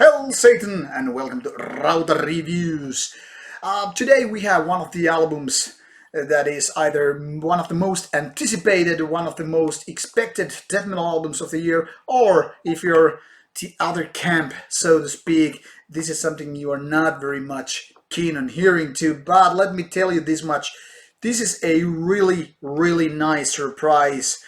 Hail Satan and welcome to Rauta Reviews. Today we have one of the albums that is either one of the most anticipated, one of the most expected death metal albums of the year, or if you're the other camp, so to speak, this is something you are not very much keen on hearing to. But let me tell you this much, this is a really nice surprise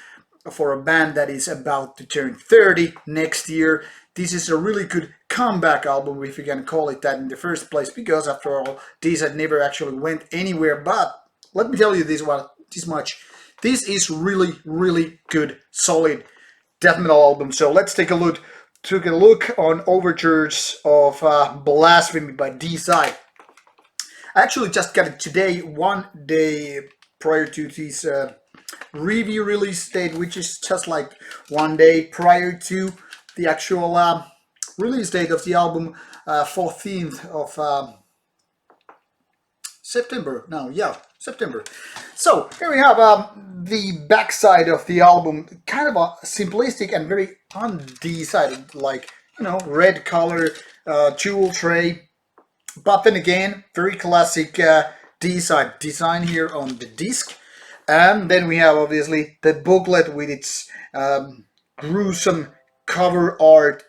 for a band that is about to turn 30 next year. This is a really good comeback album, if you can call it that in the first place, because after all, Deicide never actually went anywhere. But let me tell you this much. This is really good, solid death metal album. So let's take a look on Overtures of Blasphemy by Deicide. I actually just got it today, one day prior to this review release date, which is just like one day prior to the actual release date of the album, 14th of September. No, yeah, September. So here we have the backside of the album, kind of a simplistic and very undecided, like, red color, jewel tray. But then again, very classic Deicide design here on the disc. And then we have obviously the booklet with its gruesome cover art.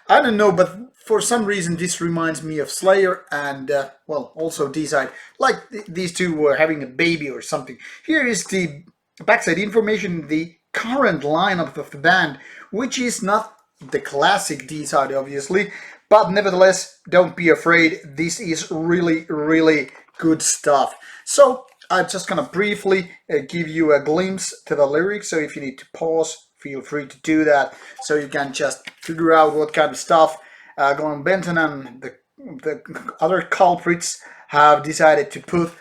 I don't know, but for some reason this reminds me of Slayer and, also Deicide. Like these two were having a baby or something. Here is the backside information, the current lineup of the band, which is not the classic Deicide, obviously. But nevertheless, don't be afraid. This is really good stuff. So I'm just gonna briefly give you a glimpse to the lyrics. So if you need to pause, feel free to do that. So you can just figure out what kind of stuff Glenn Benton and the other culprits have decided to put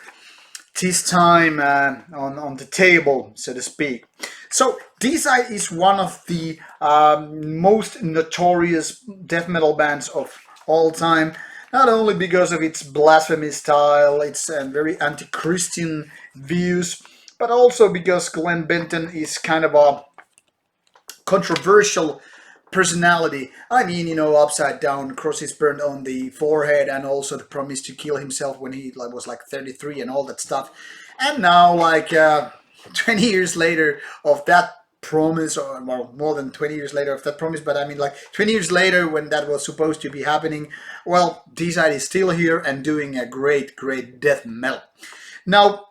this time on the table, so to speak. So Deicide is one of the most notorious death metal bands of all time, not only because of its blasphemy style, its very anti-Christian views, but also because Glenn Benton is kind of a controversial personality. I mean, upside down, crosses burned on the forehead, and also the promise to kill himself when he was like 33 and all that stuff. And now, 20 years later of that promise, or more than 20 years later of that promise, but I mean 20 years later when that was supposed to be happening, well, Deicide is still here and doing a great death metal. Now,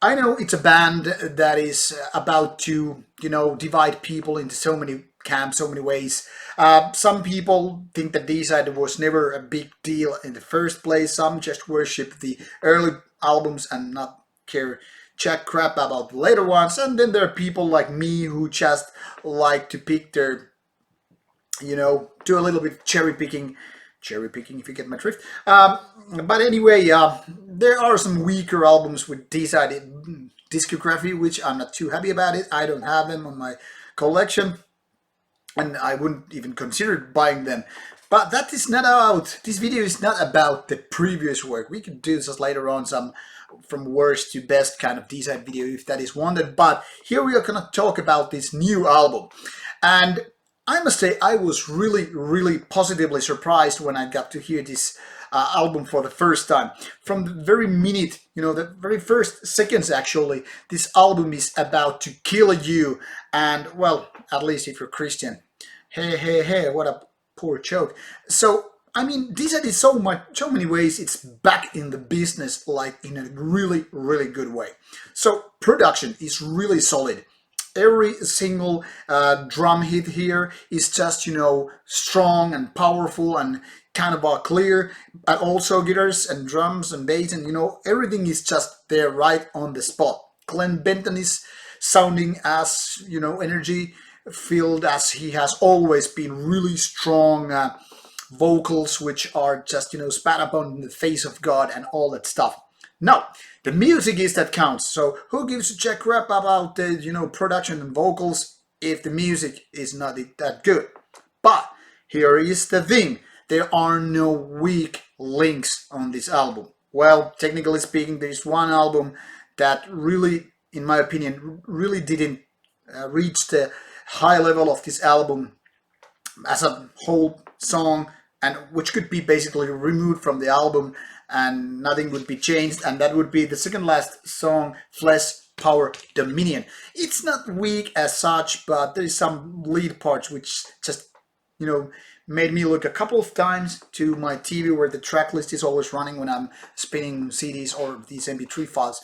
I know it's a band that is about to, divide people into so many camps, so many ways. Some people think that Deicide was never a big deal in the first place. Some just worship the early albums and not care jack crap about the later ones. And then there are people like me who just like to pick their, do a little bit cherry picking if you get my drift. But anyway, there are some weaker albums with Deicide discography, which I'm not too happy about it. I don't have them on my collection, and I wouldn't even consider buying them. But that is not about, this video is not about the previous work. We could do this later on, some from worst to best kind of Deicide video if that is wanted. But here we are gonna talk about this new album. And I must say, I was really positively surprised when I got to hear this album for the first time. From the very minute, the very first seconds actually, this album is about to kill you. And, well, at least if you're Christian. Hey, what a poor joke. So, I mean, Deicide is so many ways, it's back in the business, like in a really good way. So, production is really solid. Every single drum hit here is just, strong and powerful and kind of clear, but also guitars and drums and bass and, everything is just there right on the spot. Glenn Benton is sounding as, energy filled as he has always been, really strong vocals, which are just, spat upon in the face of God and all that stuff. Now, the music is that counts. So who gives a jack crap about the, production and vocals if the music is not that good? But here is the thing. There are no weak links on this album. Well, technically speaking, there's one album that really, in my opinion, really didn't reach the high level of this album as a whole song and which could be basically removed from the album and nothing would be changed, and that would be the second last song, Flesh, Power, Dominion. It's not weak as such, but there is some lead parts which just, you know, made me look a couple of times to my TV where the track list is always running when I'm spinning CDs or these MP3 files.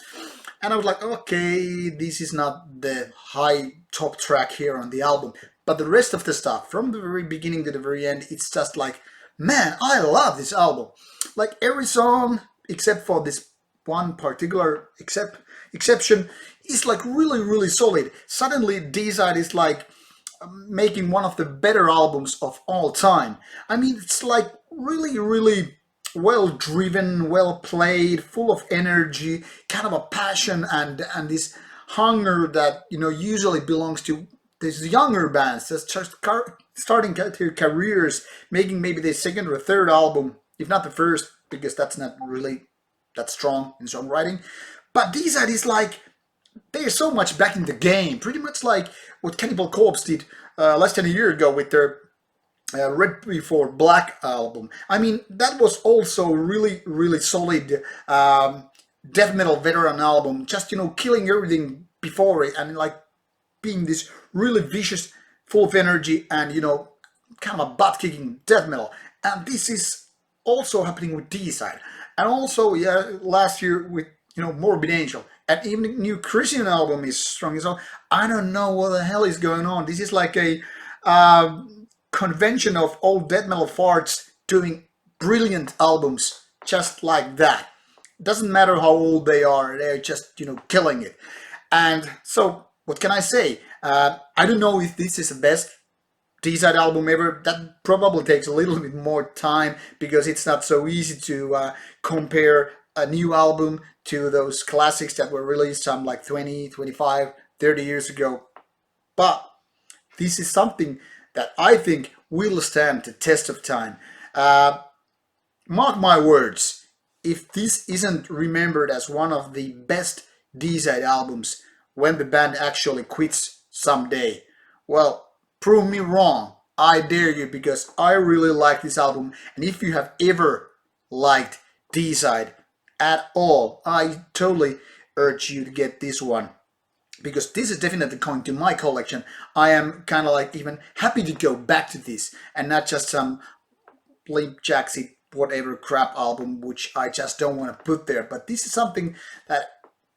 And I was like, okay, this is not the high top track here on the album. But the rest of the stuff, from the very beginning to the very end, it's just like, man, I love this album. Like every song, except for this one particular exception, is like really, really solid. Suddenly, Deicide is like making one of the better albums of all time. I mean, it's like really, really well driven, well played, full of energy, kind of a passion and this hunger that, you know, usually belongs to these younger bands that's just starting their careers, making maybe their second or third album, if not the first, because that's not really that strong in songwriting. But Deicide is like, they're so much back in the game, pretty much like what Cannibal Corpse did less than a year ago with their Red Before Black album. I mean, that was also really, really solid death metal veteran album, just, you know, killing everything before it and like being this really vicious, full of energy and, you know, kind of a butt-kicking death metal. And this is also happening with Deicide. And also, yeah, last year with, you know, Morbid Angel. And even the new Christian album is strong as well. I don't know what the hell is going on. This is like a convention of old death metal farts doing brilliant albums just like that. Doesn't matter how old they are, they're just, you know, killing it. And so, what can I say? I don't know if this is the best Deicide album ever. That probably takes a little bit more time because it's not so easy to compare a new album to those classics that were released some like 20, 25, 30 years ago. But this is something that I think will stand the test of time. Mark my words, if this isn't remembered as one of the best Deicide albums when the band actually quits someday, well, prove me wrong. I dare you, because I really like this album. And if you have ever liked Deicide at all, I totally urge you to get this one, because this is definitely going to my collection. I am kind of like even happy to go back to this and not just some limp jacksy whatever crap album which I just don't want to put there. But this is something that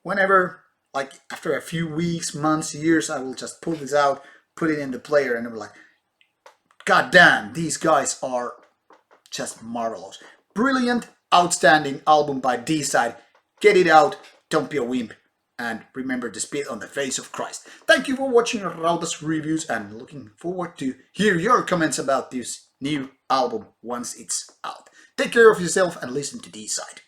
whenever, like after a few weeks, months, years, I will just pull this out, put it in the player, and I'm like, god damn, these guys are just marvelous. Brilliant, outstanding album by Deicide. Get it out, don't be a wimp, and remember to spit on the face of Christ. Thank you for watching Rauta's reviews, and looking forward to hear your comments about this new album once it's out. Take care of yourself and listen to Deicide.